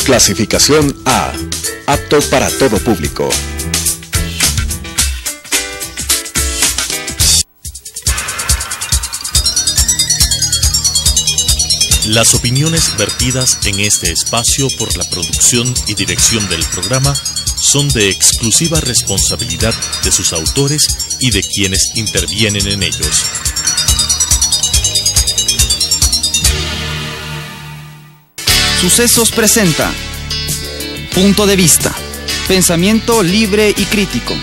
Clasificación A. Apto para todo público. Las opiniones vertidas en este espacio por la producción y dirección del programa son de exclusiva responsabilidad de sus autores y de quienes intervienen en ellos. Sucesos presenta Punto de Vista, pensamiento libre y crítico.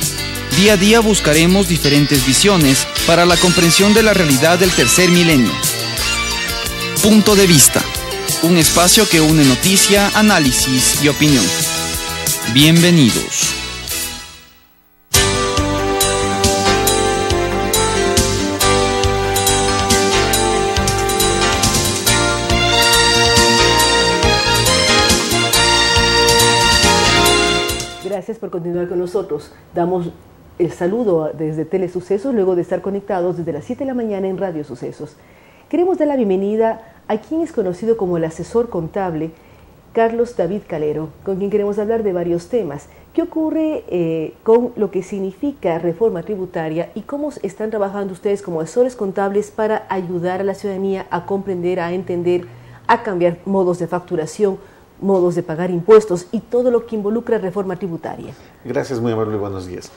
Día a día buscaremos diferentes visiones para la comprensión de la realidad del tercer milenio. Punto de Vista, un espacio que une noticia, análisis y opinión. Bienvenidos. Gracias por continuar con nosotros. Damos el saludo desde Telesucesos luego de estar conectados desde las 7 de la mañana en Radio Sucesos. Queremos dar la bienvenida a quien es conocido como el asesor contable, Carlos David Calero, con quien queremos hablar de varios temas. ¿Qué ocurre con lo que significa reforma tributaria y cómo están trabajando ustedes como asesores contables para ayudar a la ciudadanía a comprender, a entender, a cambiar modos de facturación, modos de pagar impuestos y todo lo que involucra reforma tributaria? Gracias, muy amable y buenos días.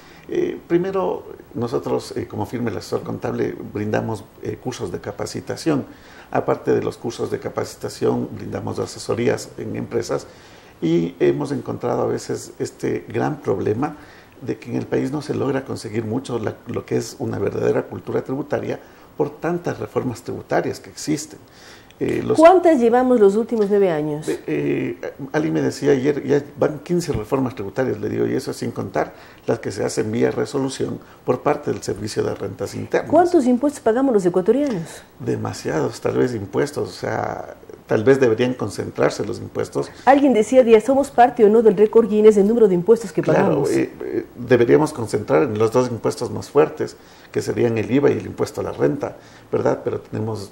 Primero, nosotros como firma El Asesor Contable brindamos cursos de capacitación. Aparte de los cursos de capacitación, brindamos asesorías en empresas y hemos encontrado a veces este gran problema de que en el país no se logra conseguir mucho lo que es una verdadera cultura tributaria por tantas reformas tributarias que existen. ¿Cuántas llevamos los últimos 9 años? Ali me decía ayer, ya van 15 reformas tributarias, le digo, y eso sin contar las que se hacen vía resolución por parte del Servicio de Rentas Internas. ¿Cuántos impuestos pagamos los ecuatorianos? Demasiados, tal vez impuestos, o sea, tal vez deberían concentrarse los impuestos. Alguien decía, ¿somos parte o no del récord Guinness del número de impuestos que pagamos? Claro, deberíamos concentrar en los dos impuestos más fuertes, que serían el IVA y el impuesto a la renta, ¿verdad? Pero tenemos...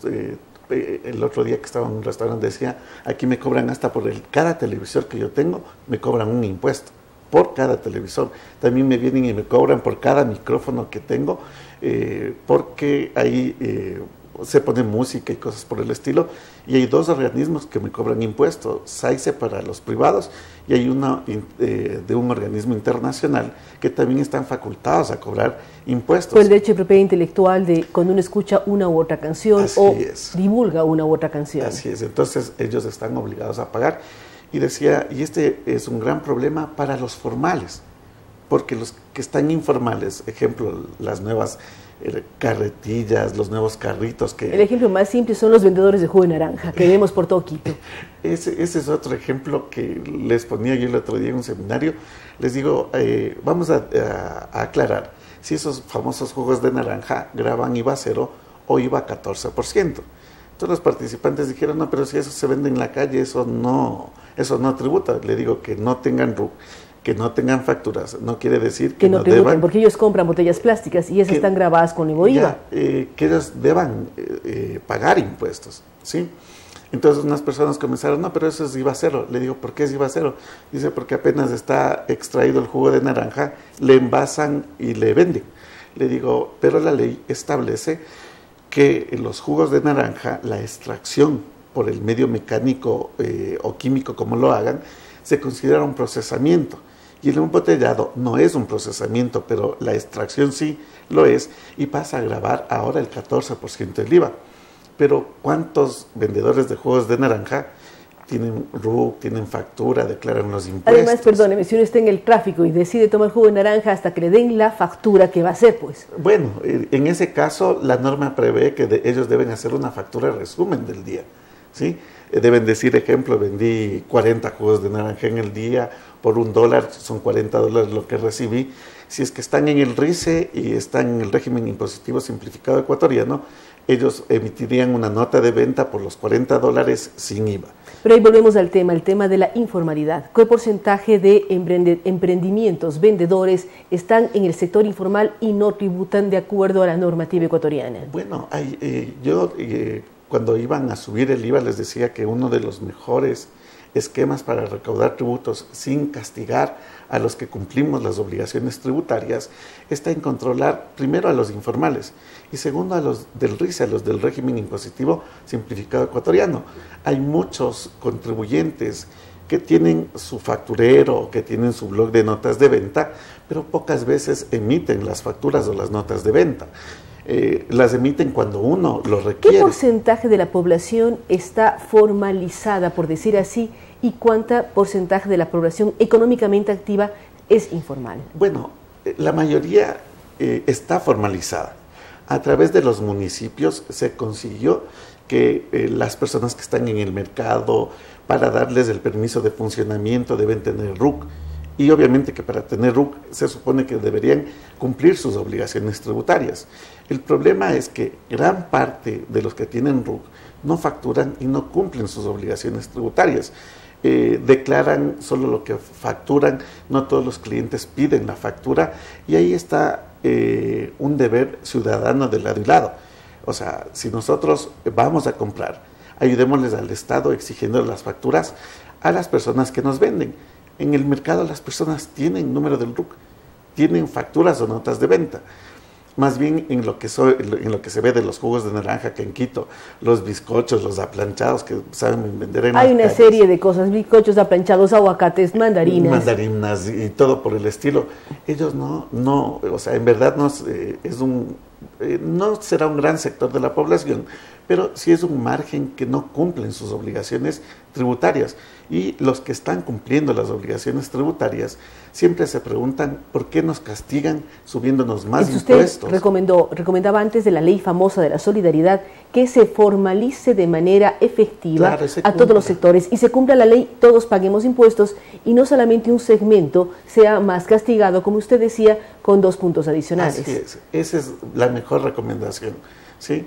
el otro día que estaba en un restaurante decía, aquí me cobran hasta por cada televisor que yo tengo, me cobran un impuesto por cada televisor. También me vienen y me cobran por cada micrófono que tengo, porque ahí se pone música y cosas por el estilo, y hay dos organismos que me cobran impuestos, SAICE para los privados, y hay uno de un organismo internacional que también están facultados a cobrar impuestos. Pues el derecho de propiedad intelectual de cuando uno escucha una u otra canción divulga una u otra canción. Así es, entonces ellos están obligados a pagar. Y decía, y este es un gran problema para los formales, porque los que están informales, ejemplo, las nuevas carretillas, los nuevos carritos que... El ejemplo más simple son los vendedores de jugo de naranja que vemos por todo Quito. Ese es otro ejemplo que les ponía yo el otro día en un seminario. Les digo, vamos a aclarar si esos famosos jugos de naranja graban IVA 0 o IVA 14%. Entonces los participantes dijeron, no, pero si eso se vende en la calle, eso no tributa. Le digo que no tengan RUC, que no tengan facturas, no quiere decir que no tributen, deban, porque ellos compran botellas plásticas y esas están grabadas con IVA. Que ellos deban pagar impuestos, ¿sí? Entonces unas personas comenzaron, no, pero eso es IVA 0. Le digo, ¿por qué es IVA 0? Dice, porque apenas está extraído el jugo de naranja, le envasan y le venden. Le digo, pero la ley establece que en los jugos de naranja, la extracción por el medio mecánico o químico, como lo hagan, se considera un procesamiento. Y el embotellado no es un procesamiento, pero la extracción sí lo es, y pasa a gravar ahora el 14% del IVA. Pero ¿cuántos vendedores de jugos de naranja tienen RUC, tienen factura, declaran los impuestos? Además, perdóneme, si uno está en el tráfico y decide tomar jugo de naranja hasta que le den la factura, ¿qué va a hacer, pues? Bueno, en ese caso la norma prevé que ellos deben hacer una factura resumen del día, ¿sí? Deben decir, ejemplo, vendí 40 jugos de naranja en el día por $1, son $40 lo que recibí. Si es que están en el RICE y están en el régimen impositivo simplificado ecuatoriano, ellos emitirían una nota de venta por los $40 sin IVA. Pero ahí volvemos al tema, el tema de la informalidad. ¿Qué porcentaje de emprendimientos, vendedores, están en el sector informal y no tributan de acuerdo a la normativa ecuatoriana? Bueno, cuando iban a subir el IVA les decía que uno de los mejores esquemas para recaudar tributos sin castigar a los que cumplimos las obligaciones tributarias está en controlar primero a los informales y segundo a los del RISE, a los del régimen impositivo simplificado ecuatoriano. Hay muchos contribuyentes que tienen su facturero, que tienen su blog de notas de venta, pero pocas veces emiten las facturas o las notas de venta. Las emiten cuando uno lo requiere. ¿Qué porcentaje de la población está formalizada, por decir así, y cuánto porcentaje de la población económicamente activa es informal? Bueno, la mayoría está formalizada. A través de los municipios se consiguió que las personas que están en el mercado, para darles el permiso de funcionamiento, deben tener RUC. Y obviamente que para tener RUC se supone que deberían cumplir sus obligaciones tributarias. El problema es que gran parte de los que tienen RUC no facturan y no cumplen sus obligaciones tributarias. Declaran solo lo que facturan, no todos los clientes piden la factura y ahí está un deber ciudadano de lado y lado. O sea, si nosotros vamos a comprar, ayudémosles al Estado exigiendo las facturas a las personas que nos venden. En el mercado las personas tienen número del RUC, tienen facturas o notas de venta. Más bien en lo que se ve de los jugos de naranja que en Quito, los bizcochos, los aplanchados que saben vender en Hay una serie de cosas, bizcochos, aplanchados, aguacates, mandarinas. Mandarinas y todo por el estilo. Ellos no, o sea, en verdad no será un gran sector de la población, pero sí es un margen que no cumplen sus obligaciones tributarias. Y los que están cumpliendo las obligaciones tributarias siempre se preguntan por qué nos castigan subiéndonos más impuestos. Usted recomendaba antes de la ley famosa de la solidaridad que se formalice de manera efectiva a todos los sectores y se cumpla la ley, todos paguemos impuestos y no solamente un segmento sea más castigado, como usted decía, con 2 puntos adicionales. Así es, esa es la mejor recomendación, ¿sí?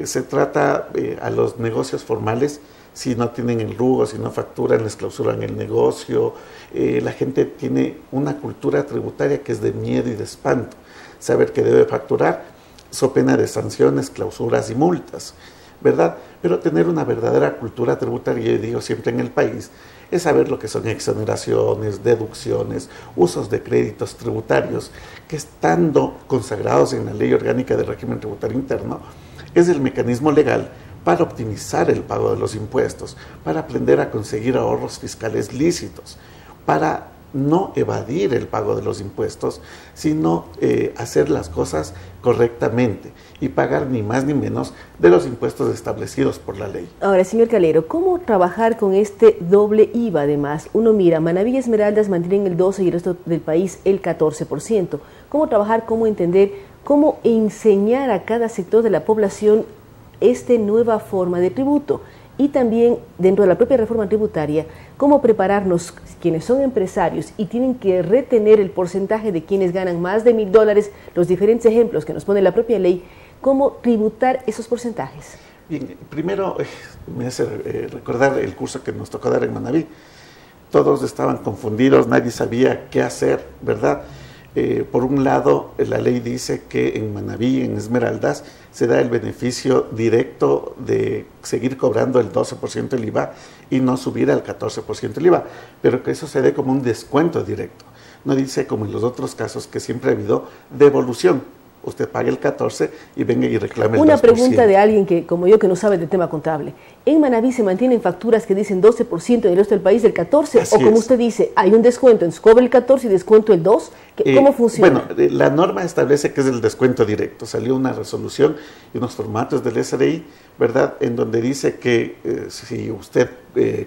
Se trata a los negocios formales. Si no tienen el RUC, si no facturan, les clausuran el negocio. La gente tiene una cultura tributaria que es de miedo y de espanto. Saber que debe facturar, so pena de sanciones, clausuras y multas, ¿verdad? Pero tener una verdadera cultura tributaria, yo digo siempre en el país, es saber lo que son exoneraciones, deducciones, usos de créditos tributarios, que estando consagrados en la Ley Orgánica del Régimen Tributario Interno, es el mecanismo legal para optimizar el pago de los impuestos, para aprender a conseguir ahorros fiscales lícitos, para no evadir el pago de los impuestos, sino hacer las cosas correctamente y pagar ni más ni menos de los impuestos establecidos por la ley. Ahora, señor Calero, ¿cómo trabajar con este doble IVA además? Uno mira, Manabí y Esmeraldas mantienen el 12% y el resto del país el 14%. ¿Cómo trabajar, cómo entender, cómo enseñar a cada sector de la población esta nueva forma de tributo? Y también, dentro de la propia reforma tributaria, cómo prepararnos quienes son empresarios y tienen que retener el porcentaje de quienes ganan más de $1,000, los diferentes ejemplos que nos pone la propia ley, cómo tributar esos porcentajes. Bien, primero me hace recordar el curso que nos tocó dar en Manabí. Todos estaban confundidos, nadie sabía qué hacer, ¿verdad? Por un lado, la ley dice que en Manabí, en Esmeraldas, se da el beneficio directo de seguir cobrando el 12% del IVA y no subir al 14% del IVA, pero que eso se dé como un descuento directo. No dice, como en los otros casos, que siempre ha habido devolución. Usted paga el 14 y venga y reclame el 2%. Una pregunta de alguien que, como yo, que no sabe del tema contable. ¿En Manabí se mantienen facturas que dicen 12% y en el resto del país el 14%? Así o como es. Usted dice, hay un descuento, entonces cobra el 14 y descuento el 2%. ¿Cómo funciona? Bueno, la norma establece que es el descuento directo. Salió una resolución y unos formatos del SRI, ¿verdad?, en donde dice que si usted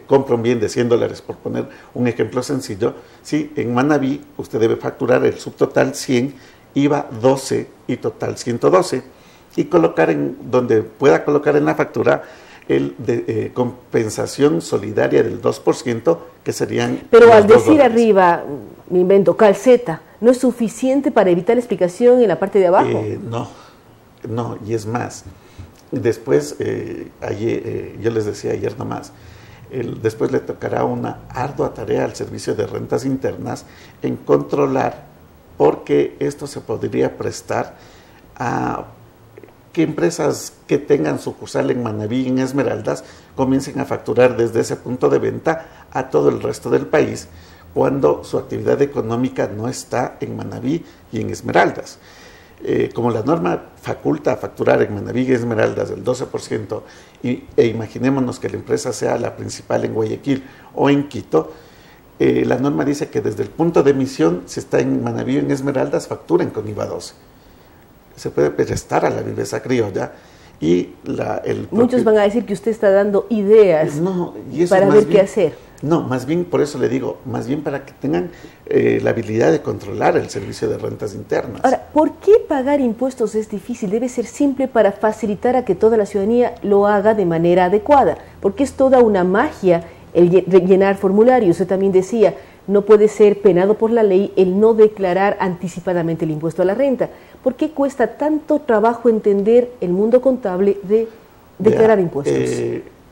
compra un bien de $100, por poner un ejemplo sencillo, sí, en Manabí usted debe facturar el subtotal 100, IVA 12 y total 112, y colocar en donde pueda colocar en la factura el de compensación solidaria del 2%, que serían... Pero al decir arriba, me invento, calceta, ¿no es suficiente para evitar la explicación en la parte de abajo? No, y es más. Después, yo les decía ayer nomás, después le tocará una ardua tarea al Servicio de Rentas Internas en controlar, porque esto se podría prestar a que empresas que tengan sucursal en Manabí, en Esmeraldas, comiencen a facturar desde ese punto de venta a todo el resto del país, cuando su actividad económica no está en Manabí y en Esmeraldas. Como la norma faculta a facturar en Manabí y Esmeraldas el 12%, e imaginémonos que la empresa sea la principal en Guayaquil o en Quito, la norma dice que desde el punto de emisión, si está en Manabí o en Esmeraldas, facturen con IVA 12. Se puede prestar a la viveza criolla. Y muchos van a decir que usted está dando ideas para ver qué hacer. No, más bien, por eso le digo, más bien para que tengan la habilidad de controlar el servicio de rentas internas. Ahora, ¿por qué pagar impuestos es difícil? Debe ser simple para facilitar a que toda la ciudadanía lo haga de manera adecuada, porque es toda una magia el llenar formularios. Usted también decía, no puede ser penado por la ley el no declarar anticipadamente el impuesto a la renta. ¿Por qué cuesta tanto trabajo entender el mundo contable de declarar impuestos?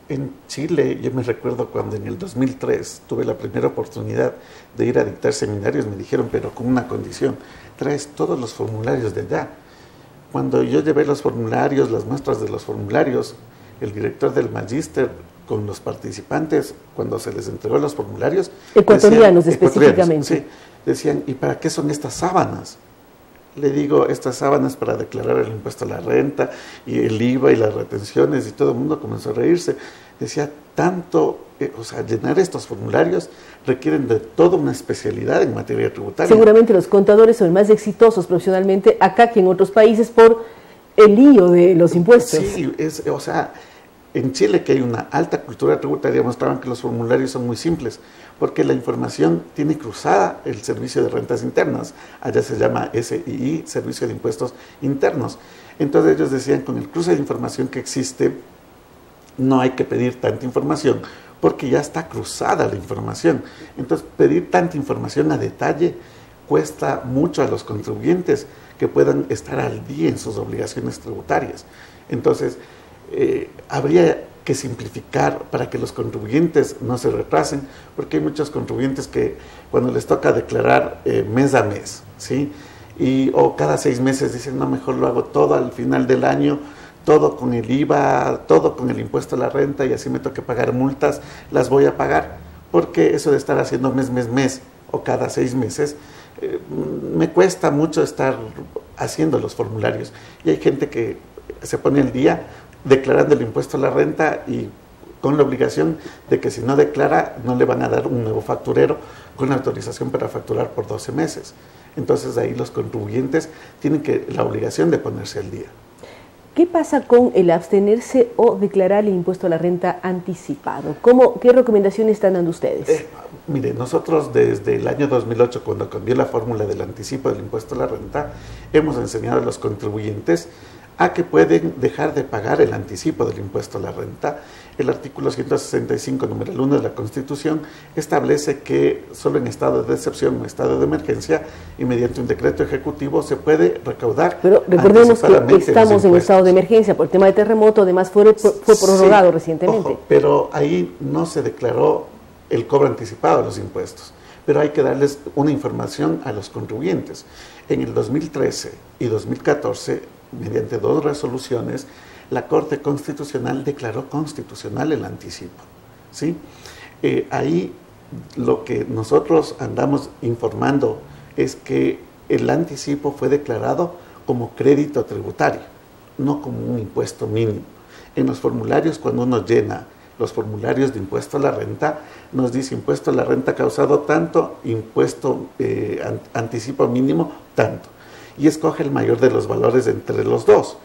En Chile, yo me recuerdo cuando en el 2003 tuve la primera oportunidad de ir a dictar seminarios, me dijeron, pero con una condición, traes todos los formularios de allá. Cuando yo llevé los formularios, las muestras de los formularios, el director del magíster con los participantes, cuando se les entregó los formularios... Ecuatorianos específicamente. Sí, decían, ¿y para qué son estas sábanas? Le digo, estas sábanas para declarar el impuesto a la renta y el IVA y las retenciones, y todo el mundo comenzó a reírse. Decía, llenar estos formularios requieren de toda una especialidad en materia tributaria. Seguramente los contadores son más exitosos profesionalmente acá que en otros países por el lío de los impuestos. Sí, en Chile, que hay una alta cultura tributaria, mostraban que los formularios son muy simples, porque la información tiene cruzada el servicio de rentas internas. Allá se llama SII, Servicio de Impuestos Internos. Entonces ellos decían, con el cruce de información que existe, no hay que pedir tanta información, porque ya está cruzada la información. Entonces, pedir tanta información a detalle cuesta mucho a los contribuyentes que puedan estar al día en sus obligaciones tributarias. Entonces, habría que simplificar para que los contribuyentes no se retrasen, porque hay muchos contribuyentes que cuando les toca declarar mes a mes, ¿sí? O cada 6 meses dicen, no, mejor lo hago todo al final del año, todo con el IVA, todo con el impuesto a la renta, y así me toque pagar multas, las voy a pagar, porque eso de estar haciendo mes o cada 6 meses, me cuesta mucho estar haciendo los formularios. Y hay gente que se pone al día declarando el impuesto a la renta y con la obligación de que si no declara no le van a dar un nuevo facturero con la autorización para facturar por 12 meses. Entonces ahí los contribuyentes tienen la obligación de ponerse al día. ¿Qué pasa con el abstenerse o declarar el impuesto a la renta anticipado? ¿Qué recomendaciones están dando ustedes? Mire, nosotros desde el año 2008, cuando cambió la fórmula del anticipo del impuesto a la renta, hemos enseñado a los contribuyentes a que pueden dejar de pagar el anticipo del impuesto a la renta. El artículo 165, número 1 de la Constitución, establece que solo en estado de excepción o estado de emergencia y mediante un decreto ejecutivo se puede recaudar. Pero recordemos que estamos en estado de emergencia por el tema de terremoto, además fue prorrogado recientemente. Ojo, pero ahí no se declaró el cobro anticipado de los impuestos. Pero hay que darles una información a los contribuyentes. En el 2013 y 2014, mediante 2 resoluciones, la Corte Constitucional declaró constitucional el anticipo, ¿sí? Ahí lo que nosotros andamos informando es que el anticipo fue declarado como crédito tributario, no como un impuesto mínimo. En los formularios, cuando uno llena los formularios de impuesto a la renta, nos dice impuesto a la renta causado tanto, impuesto anticipo mínimo tanto, y escoge el mayor de los valores entre los dos.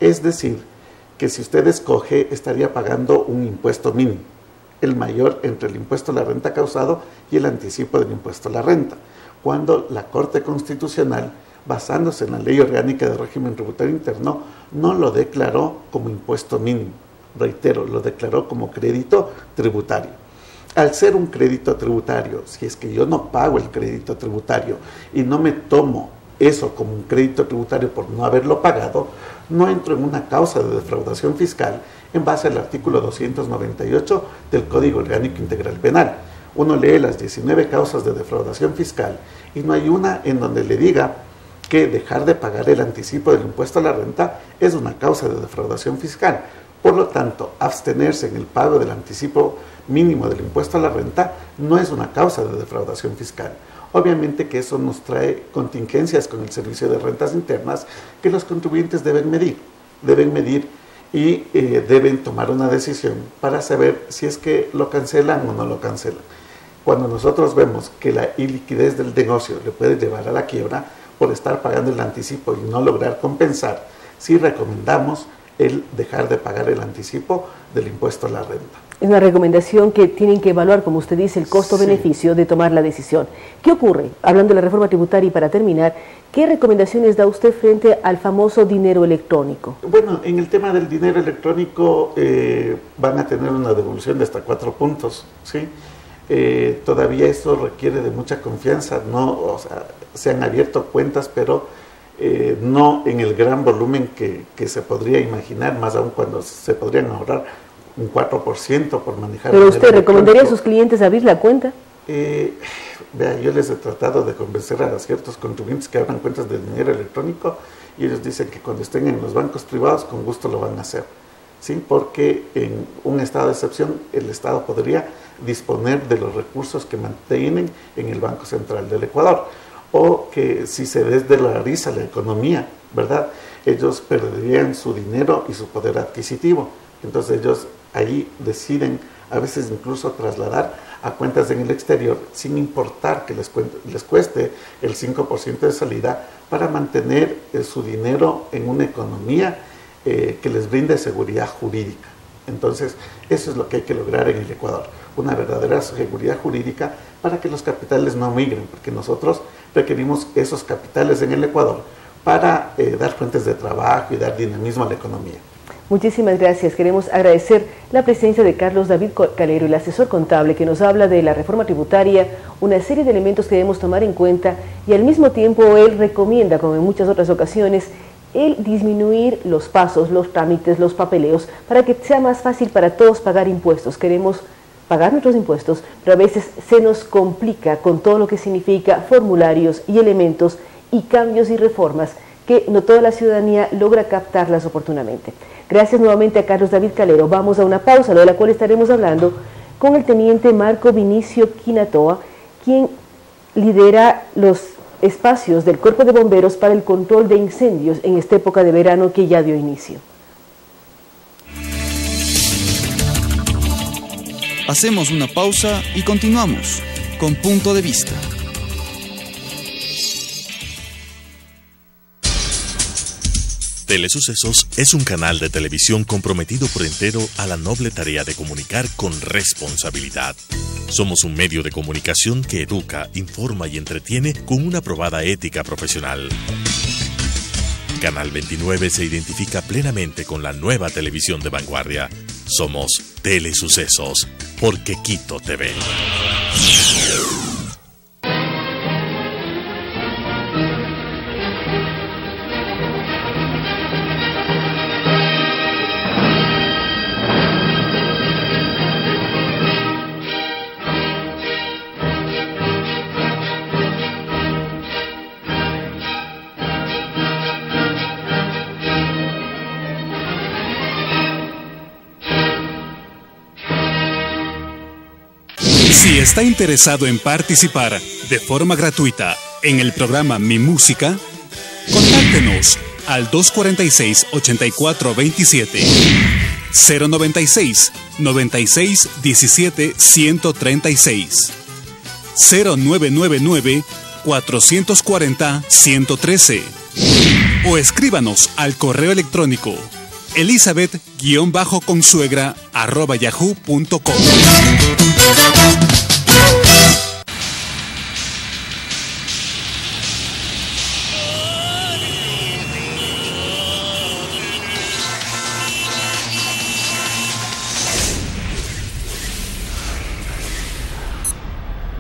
Es decir, que si usted escoge, estaría pagando un impuesto mínimo, el mayor entre el impuesto a la renta causado y el anticipo del impuesto a la renta, cuando la Corte Constitucional, basándose en la Ley Orgánica de Régimen Tributario Interno, no lo declaró como impuesto mínimo. Reitero, lo declaró como crédito tributario. Al ser un crédito tributario, si es que yo no pago el crédito tributario y no me tomo eso como un crédito tributario por no haberlo pagado, no entro en una causa de defraudación fiscal en base al artículo 298 del Código Orgánico Integral Penal. Uno lee las 19 causas de defraudación fiscal y no hay una en donde le diga que dejar de pagar el anticipo del impuesto a la renta es una causa de defraudación fiscal. Por lo tanto, abstenerse en el pago del anticipo mínimo del impuesto a la renta no es una causa de defraudación fiscal. Obviamente que eso nos trae contingencias con el Servicio de Rentas Internas que los contribuyentes deben medir y deben tomar una decisión para saber si es que lo cancelan o no lo cancelan. Cuando nosotros vemos que la iliquidez del negocio le puede llevar a la quiebra por estar pagando el anticipo y no lograr compensar, sí recomendamos el dejar de pagar el anticipo del impuesto a la renta. Es una recomendación que tienen que evaluar, como usted dice, el costo-beneficio de tomar la decisión. ¿Qué ocurre? Hablando de la reforma tributaria y para terminar, ¿qué recomendaciones da usted frente al famoso dinero electrónico? Bueno, en el tema del dinero electrónico van a tener una devolución de hasta 4 puntos, ¿sí? Todavía esto requiere de mucha confianza, ¿no? O sea, se han abierto cuentas, pero no en el gran volumen que se podría imaginar, más aún cuando se podrían ahorrar un 4% por manejar. ¿Pero usted recomendaría a sus clientes abrir la cuenta? Vea, yo les he tratado de convencer a ciertos contribuyentes que abran cuentas de dinero electrónico y ellos dicen que cuando estén en los bancos privados con gusto lo van a hacer, ¿sí? Porque en un estado de excepción el Estado podría disponer de los recursos que mantienen en el Banco Central del Ecuador, o que si se desdolariza la economía, ¿verdad?, ellos perderían su dinero y su poder adquisitivo. Entonces ellos ahí deciden a veces incluso trasladar a cuentas en el exterior sin importar que les cueste el 5% de salida para mantener su dinero en una economía que les brinde seguridad jurídica. Entonces eso es lo que hay que lograr en el Ecuador, una verdadera seguridad jurídica para que los capitales no migren, porque nosotros requerimos esos capitales en el Ecuador para dar fuentes de trabajo y dar dinamismo a la economía. Muchísimas gracias. Queremos agradecer la presencia de Carlos David Calero, el asesor contable, que nos habla de la reforma tributaria, una serie de elementos que debemos tomar en cuenta y al mismo tiempo él recomienda, como en muchas otras ocasiones, el disminuir los pasos, los trámites, los papeleos, para que sea más fácil para todos pagar impuestos. Queremos pagar nuestros impuestos, pero a veces se nos complica con todo lo que significa formularios y elementos y cambios y reformas que no toda la ciudadanía logra captarlas oportunamente. Gracias nuevamente a Carlos David Calero. Vamos a una pausa, de la cual estaremos hablando con el teniente Marco Vinicio Quinatoa, quien lidera los espacios del Cuerpo de Bomberos para el control de incendios en esta época de verano que ya dio inicio. Hacemos una pausa y continuamos con Punto de Vista. Telesucesos es un canal de televisión comprometido por entero a la noble tarea de comunicar con responsabilidad. Somos un medio de comunicación que educa, informa y entretiene con una probada ética profesional. Canal 29 se identifica plenamente con la nueva televisión de vanguardia. Somos Telesucesos, porque Quito TV. Si está interesado en participar de forma gratuita en el programa Mi Música, contáctenos al 246-8427, 096 96 17 136, 0999 440 113 o escríbanos al correo electrónico elizabeth-consuegra@yahoo.com.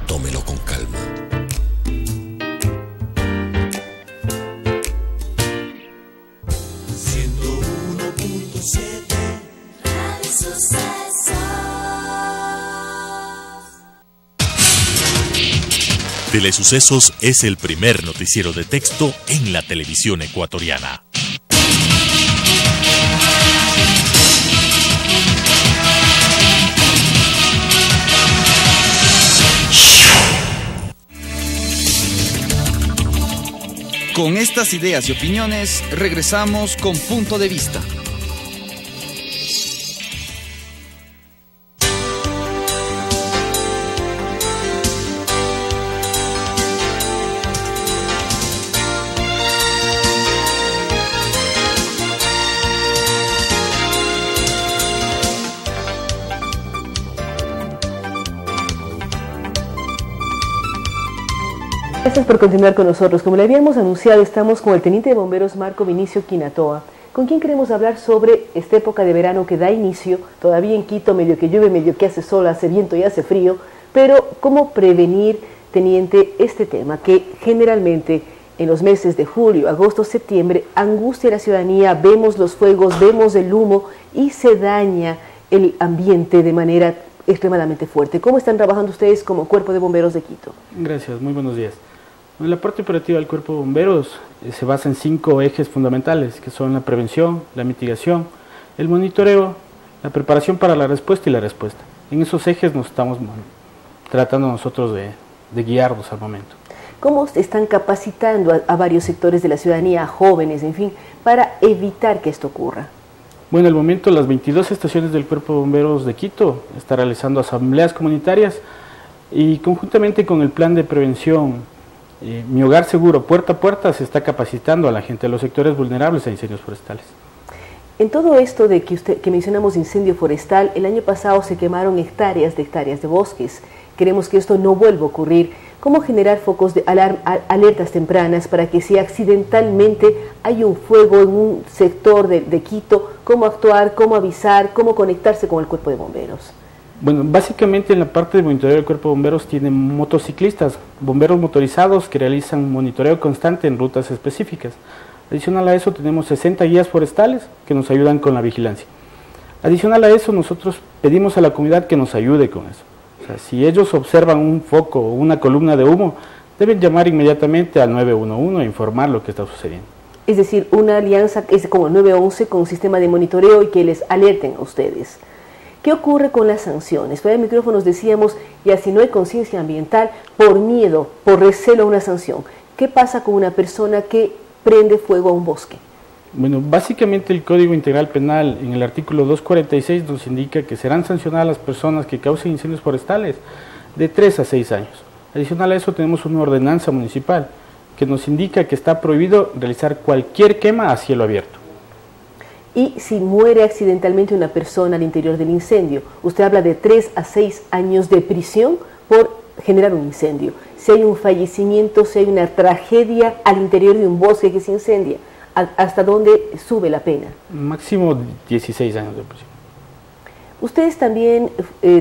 Tómelo con calma. Telesucesos es el primer noticiero de texto en la televisión ecuatoriana. Con estas ideas y opiniones, regresamos con Punto de Vista. Gracias por continuar con nosotros. Como le habíamos anunciado, estamos con el teniente de bomberos Marco Vinicio Quinatoa, con quien queremos hablar sobre esta época de verano que da inicio, todavía en Quito, medio que llueve, medio que hace sol, hace viento y hace frío, pero cómo prevenir, teniente, este tema que generalmente en los meses de julio, agosto, septiembre, angustia a la ciudadanía, vemos los fuegos, vemos el humo y se daña el ambiente de manera extremadamente fuerte. ¿Cómo están trabajando ustedes como Cuerpo de Bomberos de Quito? Gracias, muy buenos días. La parte operativa del Cuerpo de Bomberos se basa en 5 ejes fundamentales, que son la prevención, la mitigación, el monitoreo, la preparación para la respuesta y la respuesta. En esos ejes nos estamos tratando nosotros de guiarnos al momento. ¿Cómo están capacitando a varios sectores de la ciudadanía, a jóvenes, en fin, para evitar que esto ocurra? Bueno, al momento las 22 estaciones del Cuerpo de Bomberos de Quito están realizando asambleas comunitarias y conjuntamente con el plan de prevención Mi Hogar Seguro, puerta a puerta, se está capacitando a la gente de los sectores vulnerables a incendios forestales. En todo esto de que mencionamos incendio forestal, el año pasado se quemaron hectáreas de bosques. Queremos que esto no vuelva a ocurrir. ¿Cómo generar focos de alertas tempranas para que si accidentalmente hay un fuego en un sector de Quito, cómo actuar, cómo avisar, cómo conectarse con el Cuerpo de Bomberos? Bueno, básicamente en la parte de monitoreo del Cuerpo de Bomberos tienen motociclistas, bomberos motorizados que realizan monitoreo constante en rutas específicas. Adicional a eso tenemos 60 guías forestales que nos ayudan con la vigilancia. Adicional a eso nosotros pedimos a la comunidad que nos ayude con eso. O sea, si ellos observan un foco o una columna de humo, deben llamar inmediatamente al 911 e informar lo que está sucediendo. Es decir, una alianza es como el 911 con un sistema de monitoreo y que les alerten a ustedes. ¿Qué ocurre con las sanciones? Fuera de micrófonos decíamos, ya si no hay conciencia ambiental, por miedo, por recelo a una sanción. ¿Qué pasa con una persona que prende fuego a un bosque? Bueno, básicamente el Código Integral Penal en el artículo 246 nos indica que serán sancionadas las personas que causen incendios forestales de 3 a 6 años. Adicional a eso tenemos una ordenanza municipal que nos indica que está prohibido realizar cualquier quema a cielo abierto. Y si muere accidentalmente una persona al interior del incendio, usted habla de 3 a 6 años de prisión por generar un incendio. Si hay un fallecimiento, si hay una tragedia al interior de un bosque que se incendia, ¿hasta dónde sube la pena? Máximo 16 años de prisión. Ustedes también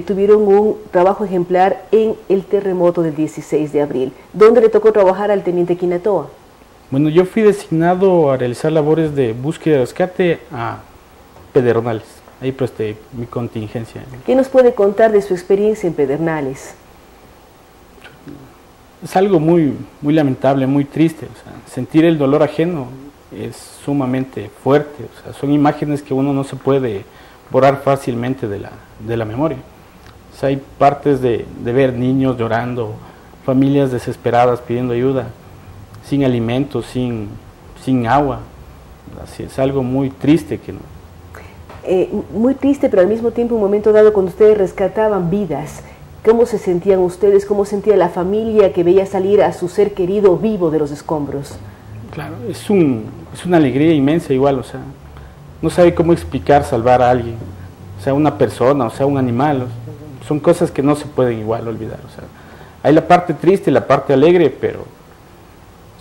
tuvieron un trabajo ejemplar en el terremoto del 16 de abril. ¿Dónde le tocó trabajar al teniente Quinatoa? Bueno, yo fui designado a realizar labores de búsqueda y rescate a Pedernales. Ahí presté mi contingencia. ¿Qué nos puede contar de su experiencia en Pedernales? Es algo muy lamentable, muy triste. O sea, sentir el dolor ajeno es sumamente fuerte. O sea, son imágenes que uno no se puede borrar fácilmente de la memoria. O sea, hay partes de ver niños llorando, familias desesperadas pidiendo ayuda, sin alimentos, sin agua. Así, es algo muy triste. Muy triste, pero al mismo tiempo un momento dado cuando ustedes rescataban vidas. ¿Cómo se sentían ustedes? ¿Cómo sentía la familia que veía salir a su ser querido vivo de los escombros? Claro, es una alegría inmensa igual, o sea, no sabe cómo explicar salvar a alguien, o sea, una persona, o sea, un animal, son cosas que no se pueden igual olvidar, o sea, hay la parte triste y la parte alegre, pero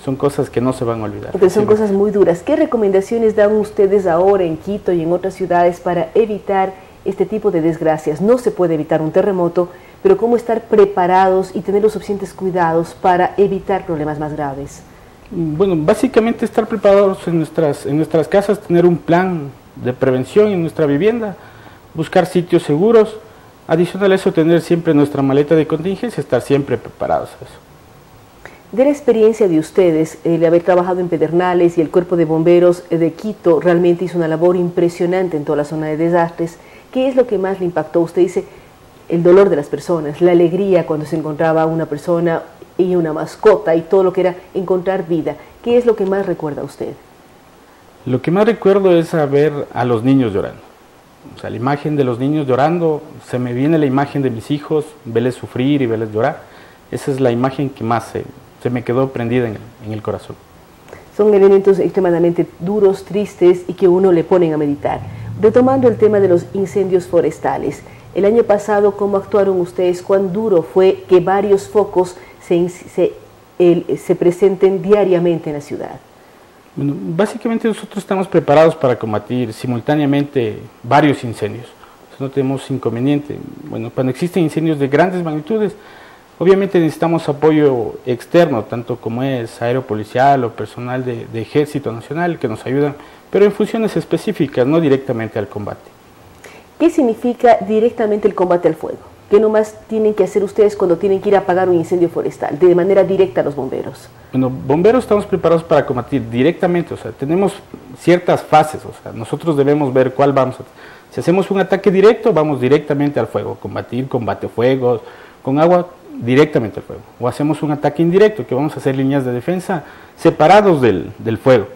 son cosas que no se van a olvidar. Porque son cosas muy duras. ¿Qué recomendaciones dan ustedes ahora en Quito y en otras ciudades para evitar este tipo de desgracias? No se puede evitar un terremoto, pero cómo estar preparados y tener los suficientes cuidados para evitar problemas más graves. Bueno, básicamente estar preparados en nuestras casas, tener un plan de prevención en nuestra vivienda, buscar sitios seguros, adicional a eso tener siempre nuestra maleta de contingencia, estar siempre preparados a eso. De la experiencia de ustedes, el haber trabajado en Pedernales y el Cuerpo de Bomberos de Quito realmente hizo una labor impresionante en toda la zona de desastres. ¿Qué es lo que más le impactó? Usted dice el dolor de las personas, la alegría cuando se encontraba una persona y una mascota y todo lo que era encontrar vida. ¿Qué es lo que más recuerda usted? Lo que más recuerdo es ver a los niños llorando. O sea, la imagen de los niños llorando, se me viene la imagen de mis hijos, verles sufrir y verles llorar. Esa es la imagen que más se me quedó prendida en el corazón. Son elementos extremadamente duros, tristes y que uno le ponen a meditar. Retomando el tema de los incendios forestales, el año pasado, ¿cómo actuaron ustedes? ¿Cuán duro fue que varios focos se presenten diariamente en la ciudad? Bueno, básicamente nosotros estamos preparados para combatir simultáneamente varios incendios. No tenemos inconveniente. Bueno, cuando existen incendios de grandes magnitudes, obviamente necesitamos apoyo externo, tanto como es aeropolicial o personal de Ejército Nacional que nos ayudan, pero en funciones específicas, no directamente al combate. ¿Qué significa directamente el combate al fuego? ¿Qué nomás tienen que hacer ustedes cuando tienen que ir a apagar un incendio forestal, de manera directa a los bomberos? Bueno, bomberos estamos preparados para combatir directamente, o sea, tenemos ciertas fases, o sea, nosotros debemos ver cuál vamos a... Si hacemos un ataque directo, vamos directamente al fuego, combatir, combate-fuegos, con agua, directamente al fuego. O hacemos un ataque indirecto, que vamos a hacer líneas de defensa separados del fuego.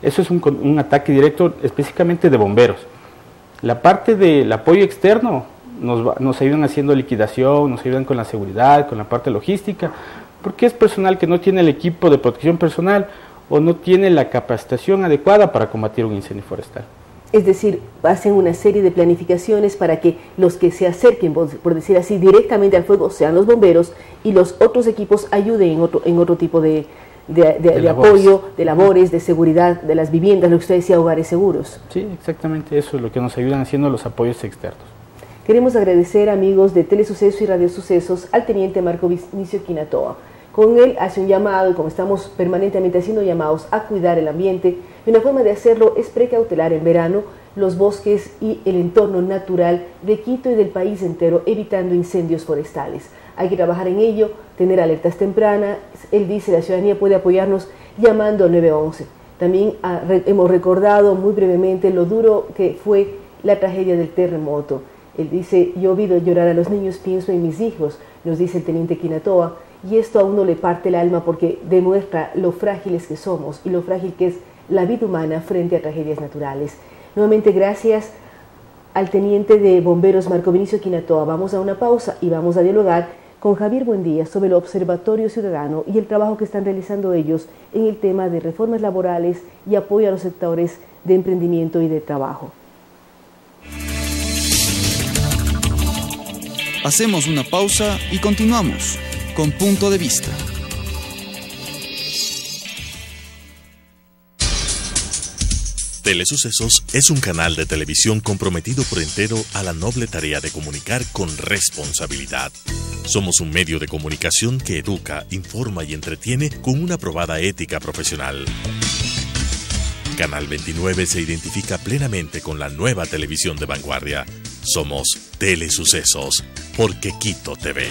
Eso es un ataque directo específicamente de bomberos. La parte del apoyo externo nos ayudan haciendo liquidación, nos ayudan con la seguridad, con la parte logística, porque es personal que no tiene el equipo de protección personal o no tiene la capacitación adecuada para combatir un incendio forestal. Es decir, hacen una serie de planificaciones para que los que se acerquen, por decir así, directamente al fuego sean los bomberos y los otros equipos ayuden en otro tipo de apoyo, de labores, de seguridad de las viviendas, lo que usted decía, hogares seguros. Sí, exactamente eso es lo que nos ayudan haciendo los apoyos externos. Queremos agradecer, amigos de Telesuceso y Radio Sucesos, al teniente Marco Vinicio Quinatoa. Con él hace un llamado, y como estamos permanentemente haciendo llamados a cuidar el ambiente, y una forma de hacerlo es precautelar en verano los bosques y el entorno natural de Quito y del país entero, evitando incendios forestales. Hay que trabajar en ello, tener alertas tempranas. Él dice, la ciudadanía puede apoyarnos llamando al 911. También hemos recordado muy brevemente lo duro que fue la tragedia del terremoto. Él dice, yo he oído llorar a los niños, pienso en mis hijos, nos dice el teniente Quinatoa, y esto a uno le parte el alma porque demuestra lo frágiles que somos y lo frágil que es la vida humana frente a tragedias naturales. Nuevamente, gracias al teniente de bomberos Marco Vinicio Quinatoa. Vamos a una pausa y vamos a dialogar con Javier Buendía sobre el Observatorio Ciudadano y el trabajo que están realizando ellos en el tema de reformas laborales y apoyo a los sectores de emprendimiento y de trabajo. Hacemos una pausa y continuamos con Punto de Vista. Telesucesos es un canal de televisión comprometido por entero a la noble tarea de comunicar con responsabilidad. Somos un medio de comunicación que educa, informa y entretiene con una probada ética profesional. Canal 29 se identifica plenamente con la nueva televisión de vanguardia. Somos Telesucesos, porque Quito te ve.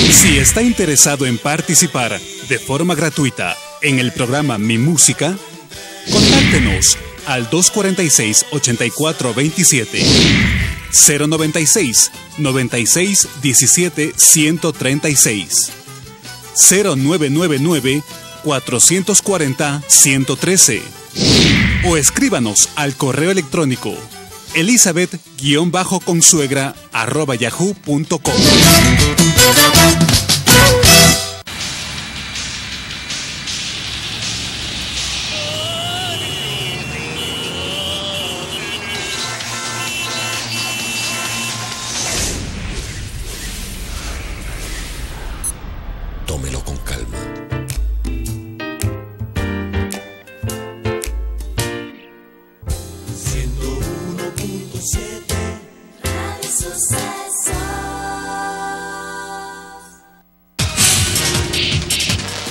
Si está interesado en participar de forma gratuita en el programa Mi Música, contáctenos al 246-8427, 096-96-17-136, 0999-440-113 o escríbanos al correo electrónico elizabeth-consuegra@yahoo.com. Tómelo con calma.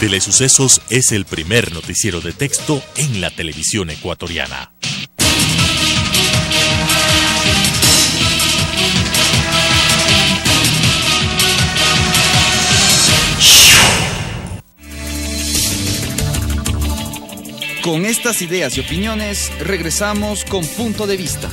Telesucesos es el primer noticiero de texto en la televisión ecuatoriana. Con estas ideas y opiniones, regresamos con Punto de Vista.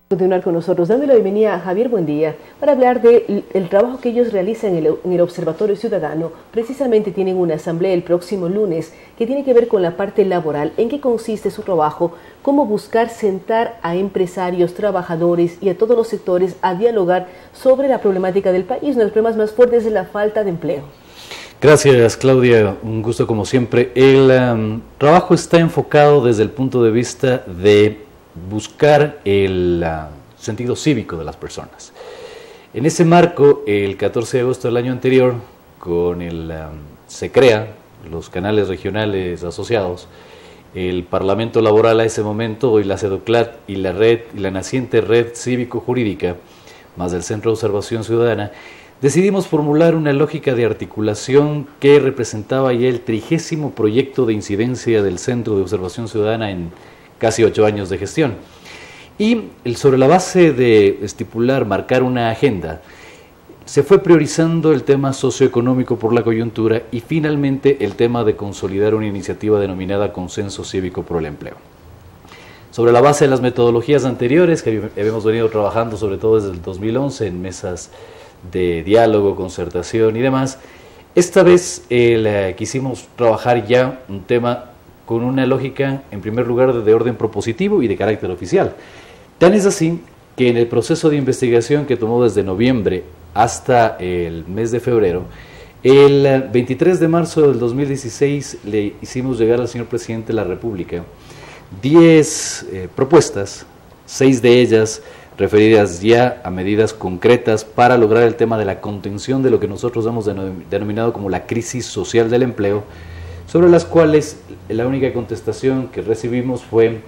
Continuar con nosotros, dando la bienvenida a Javier Buendía para hablar del trabajo que ellos realizan en el Observatorio Ciudadano. Precisamente tienen una asamblea el próximo lunes que tiene que ver con la parte laboral. ¿En qué consiste su trabajo? ¿Cómo buscar sentar a empresarios, trabajadores y a todos los sectores a dialogar sobre la problemática del país? Uno de los problemas más fuertes es la falta de empleo. Gracias, Claudia, un gusto como siempre. El trabajo está enfocado desde el punto de vista de buscar el sentido cívico de las personas. En ese marco, el 14 de agosto del año anterior, se crea los canales regionales asociados, el Parlamento Laboral a ese momento, hoy la CEDOCLAT y la naciente Red Cívico-Jurídica, más del Centro de Observación Ciudadana, decidimos formular una lógica de articulación que representaba ya el 30º proyecto de incidencia del Centro de Observación Ciudadana en casi 8 años de gestión. Y sobre la base de marcar una agenda, se fue priorizando el tema socioeconómico por la coyuntura y finalmente el tema de consolidar una iniciativa denominada Consenso Cívico por el Empleo. Sobre la base de las metodologías anteriores que habíamos venido trabajando sobre todo desde el 2011 en mesas de diálogo, concertación y demás, esta vez quisimos trabajar ya un tema con una lógica, en primer lugar, de orden propositivo y de carácter oficial. Tan es así que en el proceso de investigación que tomó desde noviembre hasta el mes de febrero, el 23 de marzo del 2016 le hicimos llegar al señor Presidente de la República 10 propuestas, 6 de ellas referidas ya a medidas concretas para lograr el tema de la contención de lo que nosotros hemos denominado como la crisis social del empleo, sobre las cuales la única contestación que recibimos fue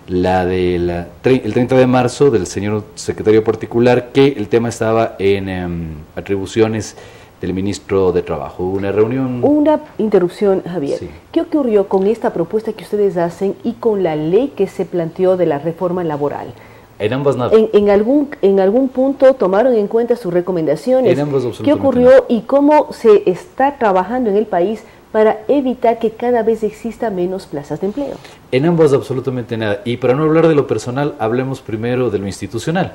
el 30 de marzo del señor secretario particular, que el tema estaba en atribuciones del ministro de Trabajo. Una reunión... Una interrupción, Javier. Sí. ¿Qué ocurrió con esta propuesta que ustedes hacen y con la ley que se planteó de la reforma laboral? En ambas nada. En algún punto tomaron en cuenta sus recomendaciones. En ambas absolutamente. ¿Qué ocurrió y cómo se está trabajando en el país para evitar que cada vez exista menos plazas de empleo? En ambos absolutamente nada. Y para no hablar de lo personal, hablemos primero de lo institucional.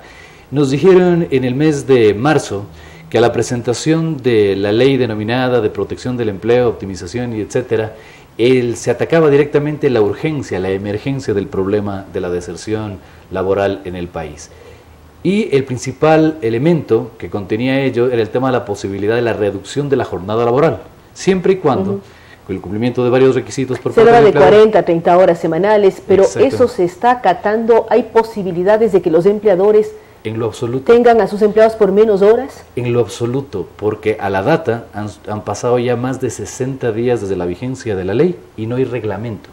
Nos dijeron en el mes de marzo que a la presentación de la ley denominada de protección del empleo, optimización y etcétera, se atacaba directamente la urgencia, la emergencia del problema de la deserción laboral en el país. Y el principal elemento que contenía ello era el tema de la posibilidad de la reducción de la jornada laboral, siempre y cuando, con el cumplimiento de varios requisitos por parte del empleador. Se habla de 40 a 30 horas semanales, pero eso se está acatando. ¿Hay posibilidades de que los empleadores en lo absoluto tengan a sus empleados por menos horas? En lo absoluto, porque a la data han pasado ya más de 60 días desde la vigencia de la ley y no hay reglamento,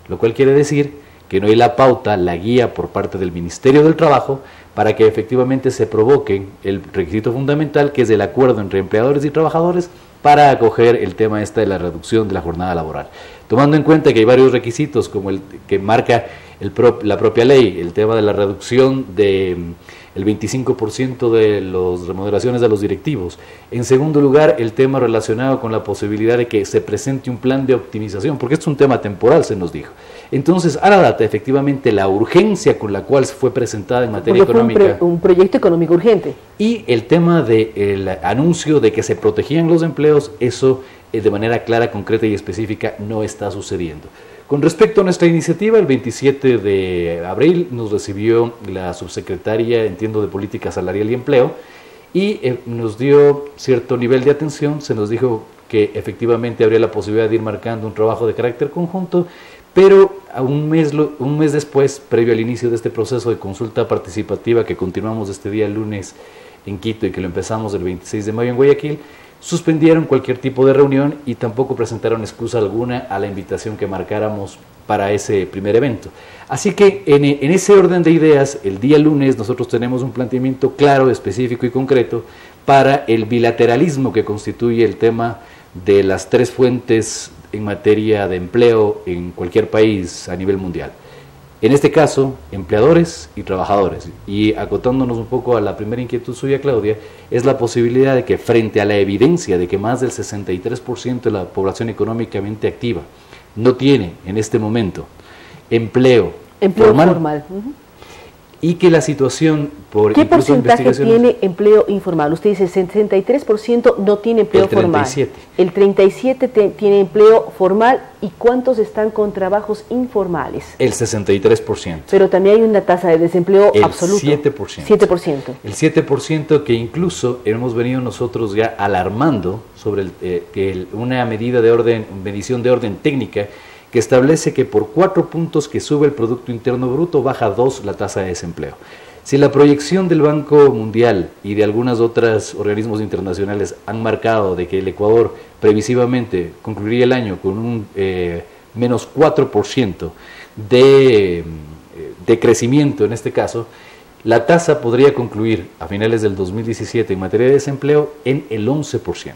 lo cual quiere decir que no hay la pauta, la guía por parte del Ministerio del Trabajo para que efectivamente se provoque el requisito fundamental, que es el acuerdo entre empleadores y trabajadores para acoger el tema de la reducción de la jornada laboral. Tomando en cuenta que hay varios requisitos, como el que marca la propia ley, el tema de la reducción del 25% de las remuneraciones de los directivos. En segundo lugar, el tema relacionado con la posibilidad de que se presente un plan de optimización, porque esto es un tema temporal, se nos dijo. Entonces, a la data, efectivamente, la urgencia con la cual fue presentada en materia económica. Un proyecto económico urgente. Y el tema del anuncio de que se protegían los empleos, eso de manera clara, concreta y específica no está sucediendo. Con respecto a nuestra iniciativa, el 27 de abril nos recibió la subsecretaria, entiendo, de Política Salarial y Empleo, y nos dio cierto nivel de atención, se nos dijo que efectivamente habría la posibilidad de ir marcando un trabajo de carácter conjunto, pero a un mes después, previo al inicio de este proceso de consulta participativa que continuamos este día lunes en Quito y que lo empezamos el 26 de mayo en Guayaquil, suspendieron cualquier tipo de reunión y tampoco presentaron excusa alguna a la invitación que marcáramos para ese primer evento. Así que en ese orden de ideas, el día lunes nosotros tenemos un planteamiento claro, específico y concreto para el bilateralismo que constituye el tema de las tres fuentes en materia de empleo en cualquier país a nivel mundial. En este caso, empleadores y trabajadores. Y acotándonos un poco a la primera inquietud suya, Claudia, es la posibilidad de que frente a la evidencia de que más del 63% de la población económicamente activa no tiene en este momento empleo formal. Y que la situación por ¿Qué porcentaje tiene empleo informal? Usted dice 63% no tiene empleo formal. El 37% tiene empleo formal. ¿Y cuántos están con trabajos informales? El 63%. Pero también hay una tasa de desempleo absoluto. El 7%. El 7% que incluso hemos venido nosotros ya alarmando sobre una medición de orden técnica que establece que por 4 puntos que sube el Producto Interno Bruto, baja 2 la tasa de desempleo. Si la proyección del Banco Mundial y de algunos otros organismos internacionales han marcado de que el Ecuador previsiblemente concluiría el año con un menos 4% de crecimiento en este caso, la tasa podría concluir a finales del 2017 en materia de desempleo en el 11%.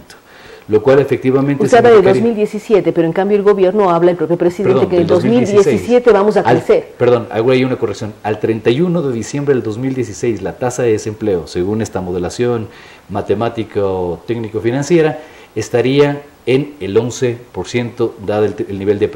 Lo cual efectivamente... Usted habla de 2017, pero en cambio el gobierno habla, el propio presidente, que en el 2017 vamos a crecer. Hago ahí una corrección. Al 31 de diciembre del 2016, la tasa de desempleo, según esta modelación matemática o técnico-financiera, estaría en el 11%, dado el nivel de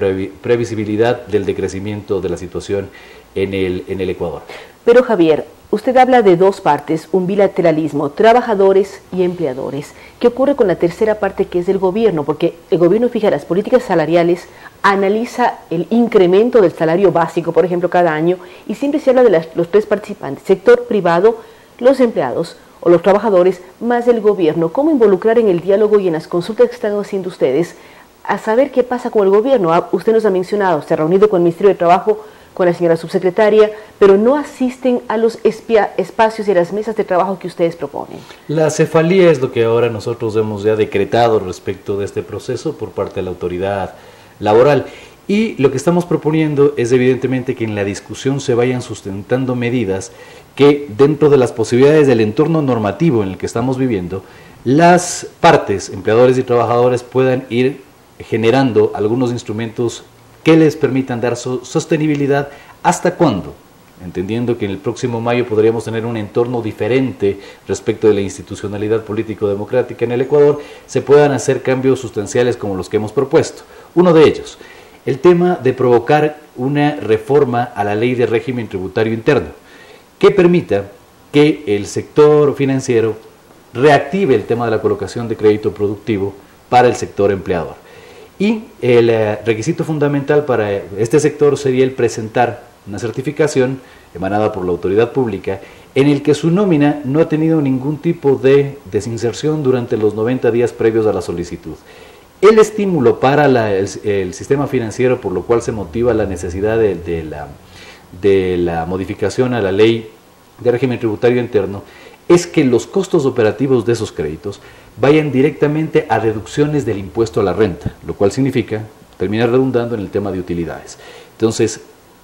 previsibilidad del decrecimiento de la situación en el Ecuador. Pero Javier, usted habla de dos partes, un bilateralismo, trabajadores y empleadores. ¿Qué ocurre con la tercera parte, que es el gobierno? Porque el gobierno fija las políticas salariales, analiza el incremento del salario básico, por ejemplo, cada año, y siempre se habla de los tres participantes, sector privado, los empleados o los trabajadores, más el gobierno. ¿Cómo involucrar en el diálogo y en las consultas que están haciendo ustedes a saber qué pasa con el gobierno? Usted nos ha mencionado, se ha reunido con el Ministerio de Trabajo, con la señora subsecretaria, pero no asisten a los espacios y a las mesas de trabajo que ustedes proponen. La cefalía es lo que ahora nosotros hemos ya decretado respecto de este proceso por parte de la autoridad laboral. Y lo que estamos proponiendo es evidentemente que en la discusión se vayan sustentando medidas que dentro de las posibilidades del entorno normativo en el que estamos viviendo, las partes, empleadores y trabajadores, puedan ir generando algunos instrumentos que les permitan dar sostenibilidad. ¿Hasta cuándo? Entendiendo que en el próximo mayo podríamos tener un entorno diferente respecto de la institucionalidad político-democrática en el Ecuador, se puedan hacer cambios sustanciales como los que hemos propuesto. Uno de ellos, el tema de provocar una reforma a la ley de régimen tributario interno, que permita que el sector financiero reactive el tema de la colocación de crédito productivo para el sector empleador. Y el requisito fundamental para este sector sería el presentar una certificación emanada por la autoridad pública en el que su nómina no ha tenido ningún tipo de desinserción durante los 90 días previos a la solicitud. El estímulo para el sistema financiero, por lo cual se motiva la necesidad de la modificación a la ley de régimen tributario interno, es que los costos operativos de esos créditos vayan directamente a deducciones del impuesto a la renta, lo cual significa terminar redundando en el tema de utilidades. Entonces,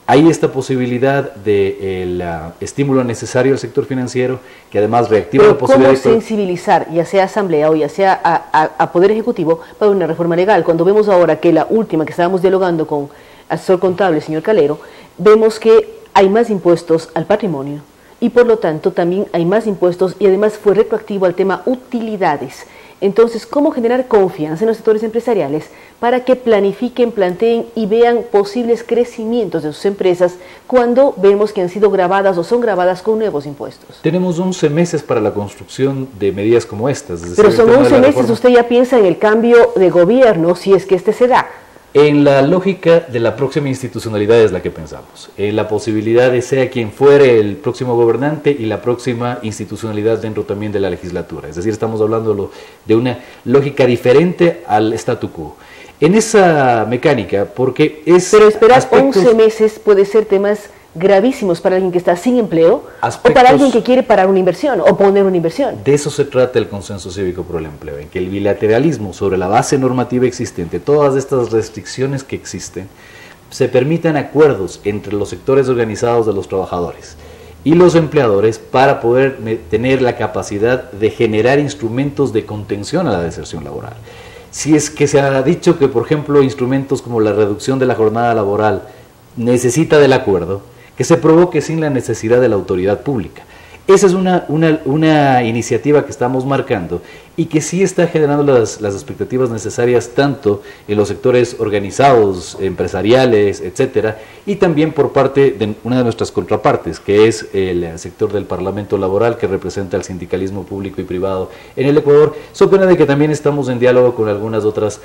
hay esta posibilidad del estímulo necesario al sector financiero, que además reactiva la posibilidad de... ¿Cómo sensibilizar, ya sea Asamblea o ya sea a Poder Ejecutivo, para una reforma legal? Cuando vemos ahora que la última que estábamos dialogando con el asesor contable, señor Calero, vemos que hay más impuestos al patrimonio, y por lo tanto también hay más impuestos y además fue retroactivo al tema utilidades. Entonces, ¿cómo generar confianza en los sectores empresariales para que planifiquen, planteen y vean posibles crecimientos de sus empresas cuando vemos que han sido gravadas o son gravadas con nuevos impuestos? Tenemos 11 meses para la construcción de medidas como estas. Pero son 11 meses, usted ya piensa en el cambio de gobierno si es que este se da. En la lógica de la próxima institucionalidad es la que pensamos, en la posibilidad de sea quien fuere el próximo gobernante y la próxima institucionalidad dentro también de la legislatura. Es decir, estamos hablando de una lógica diferente al statu quo. En esa mecánica, porque es... Pero esperar 11 meses puede ser temas gravísimos para alguien que está sin empleo o para alguien que quiere parar una inversión o poner una inversión. De eso se trata el consenso cívico por el empleo, en que el bilateralismo sobre la base normativa existente, todas estas restricciones que existen, se permitan acuerdos entre los sectores organizados de los trabajadores y los empleadores para poder tener la capacidad de generar instrumentos de contención a la deserción laboral. Si es que se ha dicho que, por ejemplo, instrumentos como la reducción de la jornada laboral necesita del acuerdo, que se provoque sin la necesidad de la autoridad pública. Esa es una iniciativa que estamos marcando y que sí está generando las expectativas necesarias tanto en los sectores organizados, empresariales, etcétera, y también por parte de una de nuestras contrapartes, que es el sector del Parlamento Laboral, que representa al sindicalismo público y privado en el Ecuador, so pena de que también estamos en diálogo con algunas otras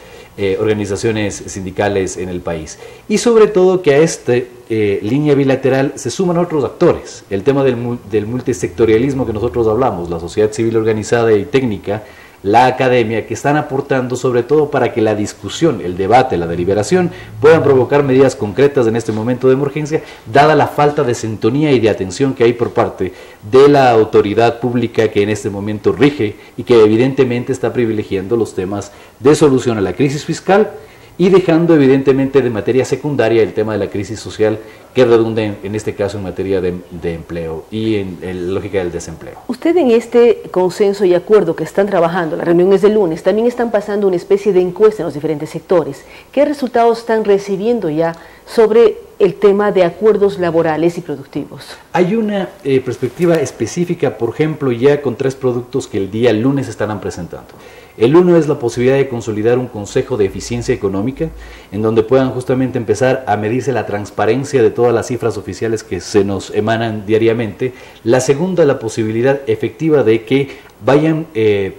organizaciones sindicales en el país. Y sobre todo que a esta línea bilateral se suman otros actores. El tema del multisectorialismo que nosotros hablamos, la sociedad civil organizada y técnica, la academia, que están aportando sobre todo para que la discusión, el debate, la deliberación puedan provocar medidas concretas en este momento de emergencia, dada la falta de sintonía y de atención que hay por parte de la autoridad pública que en este momento rige y que evidentemente está privilegiando los temas de solución a la crisis fiscal y dejando evidentemente de materia secundaria el tema de la crisis social que redunda en este caso en materia de empleo y en lógica del desempleo. Usted en este consenso y acuerdo que están trabajando, la reunión es del lunes, también están pasando una especie de encuesta en los diferentes sectores. ¿Qué resultados están recibiendo ya sobre el tema de acuerdos laborales y productivos? Hay una perspectiva específica, por ejemplo, ya con 3 productos que el día lunes estarán presentando. El uno es la posibilidad de consolidar un consejo de eficiencia económica, en donde puedan justamente empezar a medirse la transparencia de todas las cifras oficiales que se nos emanan diariamente. La segunda, la posibilidad efectiva de que vayan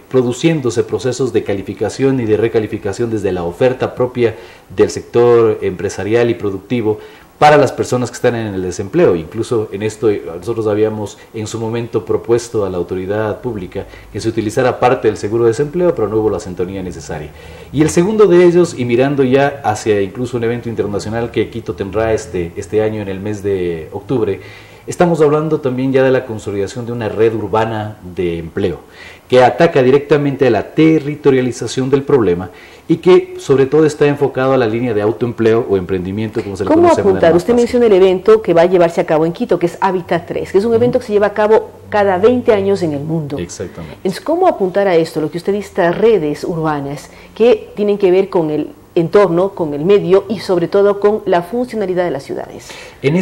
produciéndose procesos de calificación y de recalificación desde la oferta propia del sector empresarial y productivo para las personas que están en el desempleo. Incluso en esto nosotros habíamos en su momento propuesto a la autoridad pública que se utilizara parte del seguro de desempleo, pero no hubo la sintonía necesaria. Y el segundo de ellos, y mirando ya hacia incluso un evento internacional que Quito tendrá este año en el mes de octubre, estamos hablando también ya de la consolidación de una red urbana de empleo que ataca directamente a la territorialización del problema y que sobre todo está enfocado a la línea de autoempleo o emprendimiento, como se le conoce. ¿Cómo apuntar? Usted menciona el evento que va a llevarse a cabo en Quito, que es Hábitat 3, que es un evento que se lleva a cabo cada 20 años en el mundo. Exactamente. Entonces, ¿cómo apuntar a esto, lo que usted dice, estas redes urbanas que tienen que ver con el entorno, con el medio y sobre todo con la funcionalidad de las ciudades? En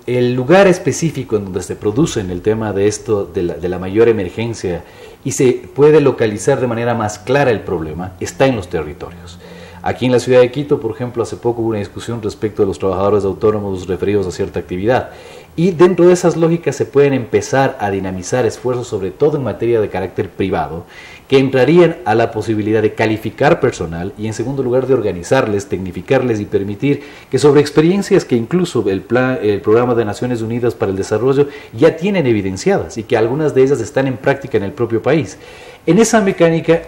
el lugar específico en donde se produce el tema de esto, de la mayor emergencia y se puede localizar de manera más clara el problema, está en los territorios. Aquí en la ciudad de Quito, por ejemplo, hace poco hubo una discusión respecto de los trabajadores autónomos referidos a cierta actividad. Y dentro de esas lógicas se pueden empezar a dinamizar esfuerzos, sobre todo en materia de carácter privado, que entrarían a la posibilidad de calificar personal y en segundo lugar de organizarles, tecnificarles y permitir que sobre experiencias que incluso el Programa de Naciones Unidas para el Desarrollo ya tienen evidenciadas y que algunas de ellas están en práctica en el propio país. En esa mecánica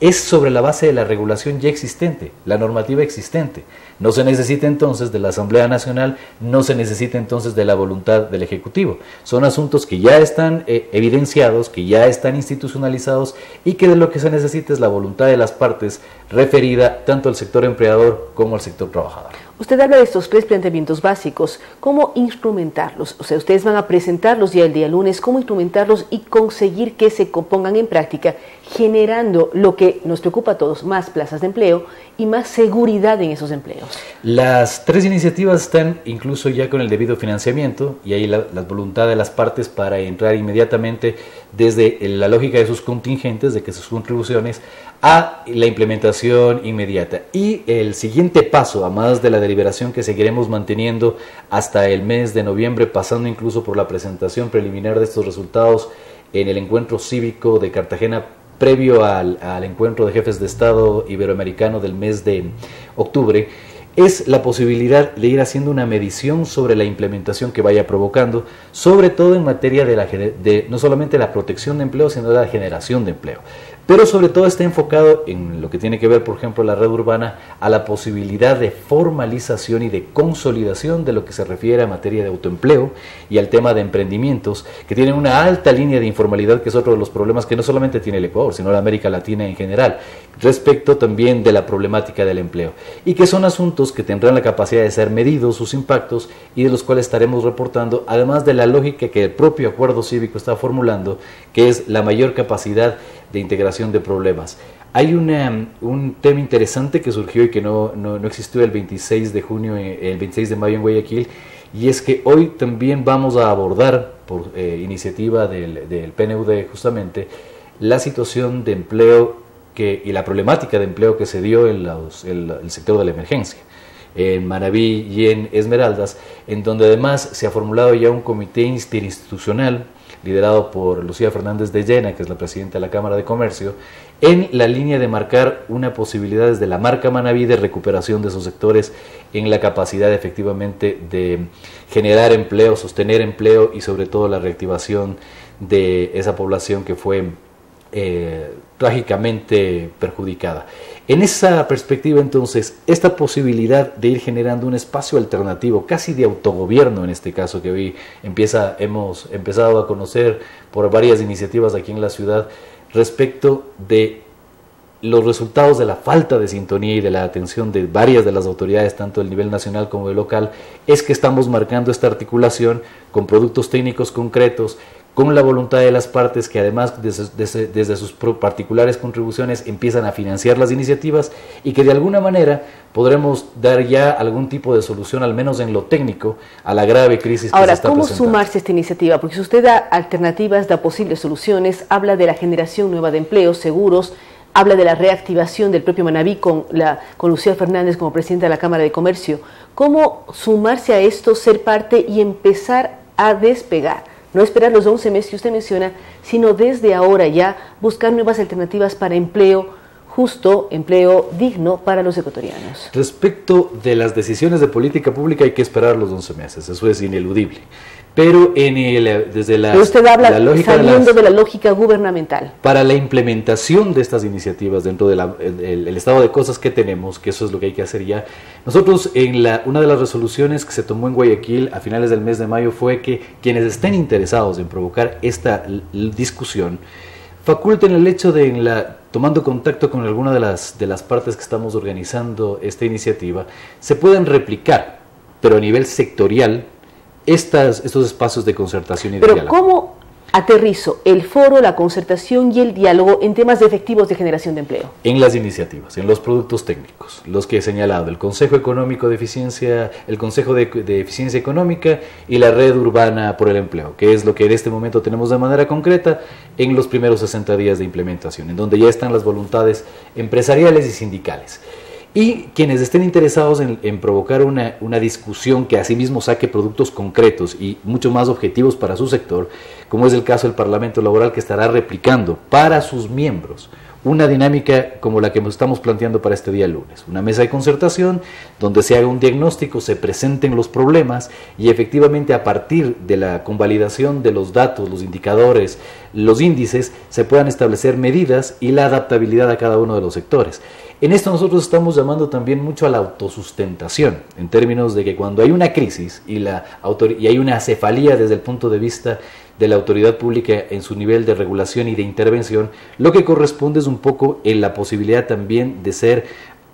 es sobre la base de la regulación ya existente, la normativa existente. No se necesita entonces de la Asamblea Nacional, no se necesita entonces de la voluntad del Ejecutivo. Son asuntos que ya están evidenciados, que ya están institucionalizados y que de lo que se necesita es la voluntad de las partes referida tanto al sector empleador como al sector trabajador. Usted habla de estos 3 planteamientos básicos, ¿cómo instrumentarlos? O sea, ustedes van a presentarlos ya el día lunes, ¿cómo instrumentarlos y conseguir que se pongan en práctica, generando lo que nos preocupa a todos, más plazas de empleo y más seguridad en esos empleos? Las 3 iniciativas están incluso ya con el debido financiamiento y hay la voluntad de las partes para entrar inmediatamente desde la lógica de sus contingentes, de que sus contribuciones, a la implementación inmediata. Y el siguiente paso, además de la deliberación que seguiremos manteniendo hasta el mes de noviembre, pasando incluso por la presentación preliminar de estos resultados en el encuentro cívico de Cartagena previo al encuentro de jefes de Estado iberoamericano del mes de octubre, es la posibilidad de ir haciendo una medición sobre la implementación que vaya provocando, sobre todo en materia de no solamente la protección de empleo, sino de la generación de empleo. Pero sobre todo está enfocado en lo que tiene que ver, por ejemplo, la red urbana, a la posibilidad de formalización y de consolidación de lo que se refiere a materia de autoempleo y al tema de emprendimientos, que tienen una alta línea de informalidad, que es otro de los problemas que no solamente tiene el Ecuador, sino la América Latina en general, respecto también de la problemática del empleo, y que son asuntos que tendrán la capacidad de ser medidos, sus impactos, y de los cuales estaremos reportando, además de la lógica que el propio acuerdo cívico está formulando, que es la mayor capacidad de integración de problemas. Hay un tema interesante que surgió y que no existió el 26 de junio, el 26 de mayo en Guayaquil, y es que hoy también vamos a abordar, por iniciativa del PNUD justamente, la situación de empleo y la problemática de empleo que se dio en el sector de la emergencia, en Manabí y en Esmeraldas, en donde además se ha formulado ya un comité interinstitucional liderado por Lucía Fernández de Llena, que es la presidenta de la Cámara de Comercio, en la línea de marcar una posibilidad desde la marca Manabí de recuperación de esos sectores en la capacidad efectivamente de generar empleo, sostener empleo y sobre todo la reactivación de esa población que fue trágicamente perjudicada. En esa perspectiva, entonces, esta posibilidad de ir generando un espacio alternativo, casi de autogobierno en este caso, que hoy hemos empezado a conocer por varias iniciativas aquí en la ciudad, respecto de los resultados de la falta de sintonía y de la atención de varias de las autoridades, tanto del nivel nacional como del local, es que estamos marcando esta articulación con productos técnicos concretos, con la voluntad de las partes que además desde sus particulares contribuciones empiezan a financiar las iniciativas y que de alguna manera podremos dar ya algún tipo de solución, al menos en lo técnico, a la grave crisis que se está presentando. Ahora, ¿cómo sumarse a esta iniciativa? Porque si usted da alternativas, da posibles soluciones, habla de la generación nueva de empleos seguros, habla de la reactivación del propio Manabí con Lucía Fernández como presidenta de la Cámara de Comercio. ¿Cómo sumarse a esto, ser parte y empezar a despegar? No esperar los 11 meses que usted menciona, sino desde ahora ya buscar nuevas alternativas para empleo justo, empleo digno para los ecuatorianos. Respecto de las decisiones de política pública hay que esperar los 11 meses, eso es ineludible. Pero desde la usted habla la lógica saliendo de la lógica gubernamental. Para la implementación de estas iniciativas dentro del estado de cosas que tenemos, que eso es lo que hay que hacer ya, nosotros una de las resoluciones que se tomó en Guayaquil a finales del mes de mayo fue que quienes estén interesados en provocar esta discusión faculten el hecho de, tomando contacto con alguna de las partes que estamos organizando esta iniciativa, se puedan replicar, pero a nivel sectorial, estos espacios de concertación y de diálogo. Pero ¿cómo aterrizo el foro, la concertación y el diálogo en temas efectivos de generación de empleo? En las iniciativas, en los productos técnicos, los que he señalado, el Consejo Económico de Eficiencia, el Consejo de Eficiencia Económica y la Red Urbana por el Empleo, que es lo que en este momento tenemos de manera concreta en los primeros 60 días de implementación, en donde ya están las voluntades empresariales y sindicales. Y quienes estén interesados en provocar una discusión que asimismo saque productos concretos y mucho más objetivos para su sector, como es el caso del Parlamento Laboral, que estará replicando para sus miembros una dinámica como la que estamos planteando para este día lunes. Una mesa de concertación donde se haga un diagnóstico, se presenten los problemas y efectivamente a partir de la convalidación de los datos, los indicadores, los índices, se puedan establecer medidas y la adaptabilidad a cada uno de los sectores. En esto nosotros estamos llamando también mucho a la autosustentación, en términos de que cuando hay una crisis y hay una acefalía desde el punto de vista de la autoridad pública en su nivel de regulación y de intervención, lo que corresponde es un poco en la posibilidad también de ser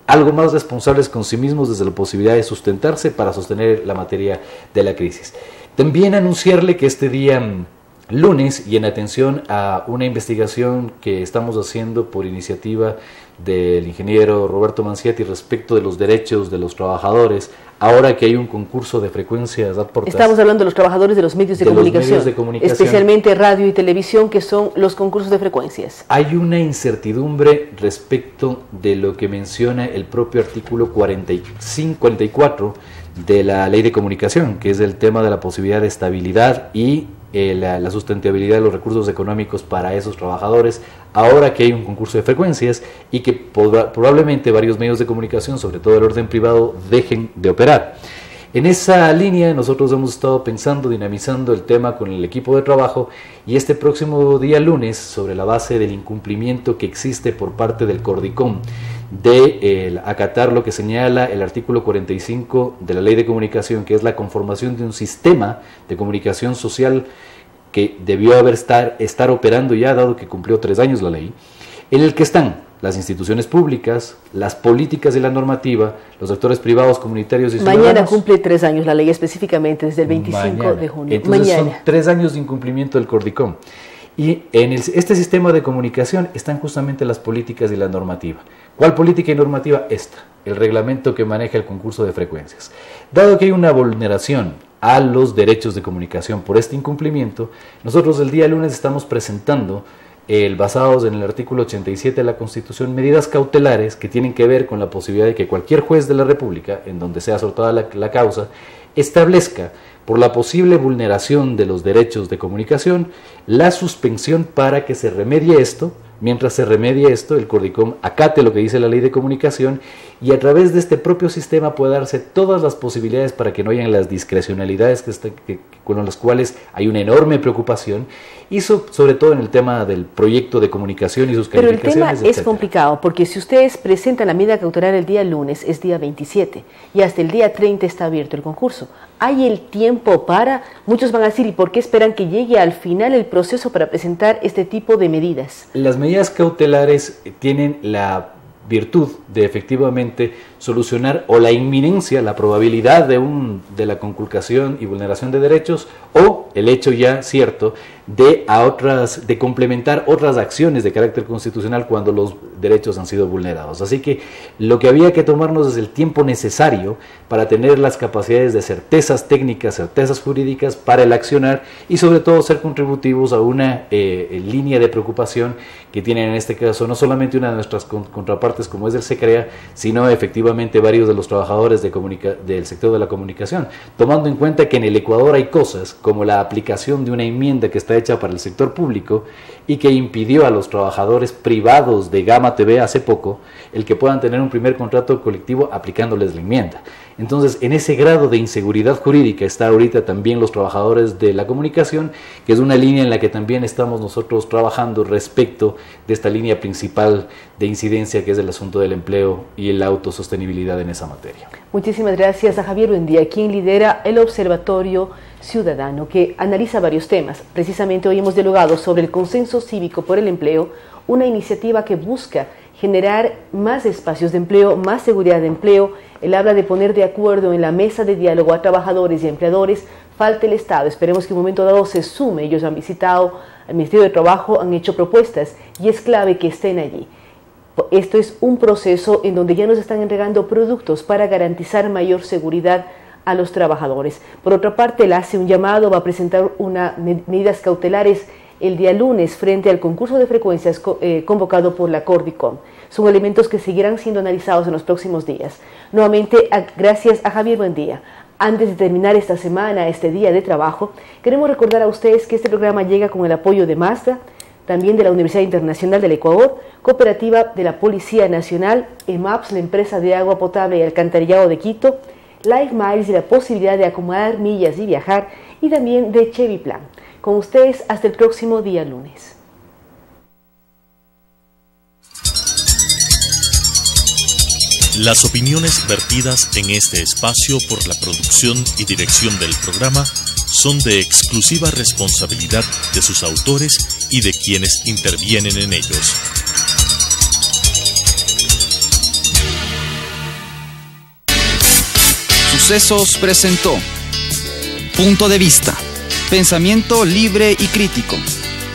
algo más responsables con sí mismos desde la posibilidad de sustentarse para sostener la materia de la crisis. También anunciarle que este día lunes, y en atención a una investigación que estamos haciendo por iniciativa del ingeniero Roberto Mancietti respecto de los derechos de los trabajadores, ahora que hay un concurso de frecuencias aportadas. Estamos hablando de los trabajadores de los medios de comunicación, especialmente radio y televisión, que son los concursos de frecuencias. Hay una incertidumbre respecto de lo que menciona el propio artículo 44 de la Ley de Comunicación, que es el tema de la posibilidad de estabilidad y la sustentabilidad de los recursos económicos para esos trabajadores, ahora que hay un concurso de frecuencias y que probablemente varios medios de comunicación, sobre todo del orden privado, dejen de operar. En esa línea nosotros hemos estado pensando, dinamizando el tema con el equipo de trabajo, y este próximo día lunes, sobre la base del incumplimiento que existe por parte del Cordicom de acatar lo que señala el artículo 45 de la Ley de Comunicación, que es la conformación de un sistema de comunicación social que debió estar operando ya, dado que cumplió 3 años la ley, en el que están las instituciones públicas, las políticas y la normativa, los sectores privados, comunitarios y ciudadanos. Mañana cumple 3 años la ley, específicamente desde el 25 de junio. Entonces son 3 años de incumplimiento del Cordicom. Y en este sistema de comunicación están justamente las políticas y la normativa. ¿Cuál política y normativa? Esta, el reglamento que maneja el concurso de frecuencias. Dado que hay una vulneración a los derechos de comunicación por este incumplimiento, nosotros el día lunes estamos presentando, basados en el artículo 87 de la Constitución, medidas cautelares que tienen que ver con la posibilidad de que cualquier juez de la República, en donde sea sortada la causa, establezca, por la posible vulneración de los derechos de comunicación, la suspensión para que se remedie esto. Mientras se remedie esto, el Cordicom acate lo que dice la Ley de Comunicación y a través de este propio sistema puede darse todas las posibilidades para que no hayan las discrecionalidades con las cuales hay una enorme preocupación, y sobre todo en el tema del proyecto de comunicación y sus calificaciones. Pero el tema es complicado, porque si ustedes presentan la medida cautelar el día lunes, es día 27, y hasta el día 30 está abierto el concurso. ¿Hay el tiempo para? Muchos van a decir, ¿y por qué esperan que llegue al final el proceso para presentar este tipo de medidas? Las medidas cautelares tienen la virtud de efectivamente solucionar o la inminencia, la probabilidad de la conculcación y vulneración de derechos, o el hecho ya cierto de complementar otras acciones de carácter constitucional cuando los derechos han sido vulnerados. Así que lo que había que tomarnos es el tiempo necesario para tener las capacidades de certezas técnicas, certezas jurídicas para el accionar, y sobre todo ser contributivos a una línea de preocupación que tienen en este caso no solamente una de nuestras contrapartes como es el SECREA, sino efectivamente varios de los trabajadores del sector de la comunicación, tomando en cuenta que en el Ecuador hay cosas como la aplicación de una enmienda que está hecha para el sector público y que impidió a los trabajadores privados de Gama TV hace poco el que puedan tener un primer contrato colectivo aplicándoles la enmienda. Entonces, en ese grado de inseguridad jurídica está ahorita también los trabajadores de la comunicación, que es una línea en la que también estamos nosotros trabajando respecto de esta línea principal de incidencia, que es el asunto del empleo y la autosostenibilidad en esa materia. Muchísimas gracias a Javier Buendía, quien lidera el Observatorio Ciudadano, que analiza varios temas. Precisamente hoy hemos dialogado sobre el Consenso Cívico por el Empleo, una iniciativa que busca generar más espacios de empleo, más seguridad de empleo. Él habla de poner de acuerdo en la mesa de diálogo a trabajadores y empleadores. Falta el Estado. Esperemos que en un momento dado se sume. Ellos han visitado al Ministerio de Trabajo, han hecho propuestas y es clave que estén allí. Esto es un proceso en donde ya nos están entregando productos para garantizar mayor seguridad a los trabajadores. Por otra parte, él hace un llamado, va a presentar medidas cautelares el día lunes frente al concurso de frecuencias convocado por la Cordicom. Son elementos que seguirán siendo analizados en los próximos días. Nuevamente, gracias a Javier Buendía. Antes de terminar esta semana, este día de trabajo, queremos recordar a ustedes que este programa llega con el apoyo de Mazda, también de la Universidad Internacional del Ecuador, Cooperativa de la Policía Nacional, EMAPS, la empresa de agua potable y alcantarillado de Quito, Life Miles y la posibilidad de acumular millas y viajar, y también de Chevy Plan. Con ustedes hasta el próximo día lunes. Las opiniones vertidas en este espacio por la producción y dirección del programa son de exclusiva responsabilidad de sus autores y de quienes intervienen en ellos. Sucesos presentó Punto de Vista. Pensamiento libre y crítico.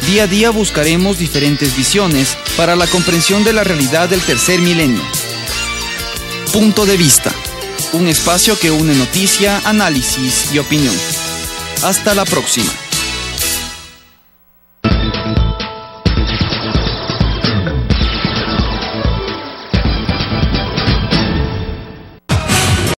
Día a día buscaremos diferentes visiones para la comprensión de la realidad del tercer milenio. Punto de Vista. Un espacio que une noticia, análisis y opinión. Hasta la próxima.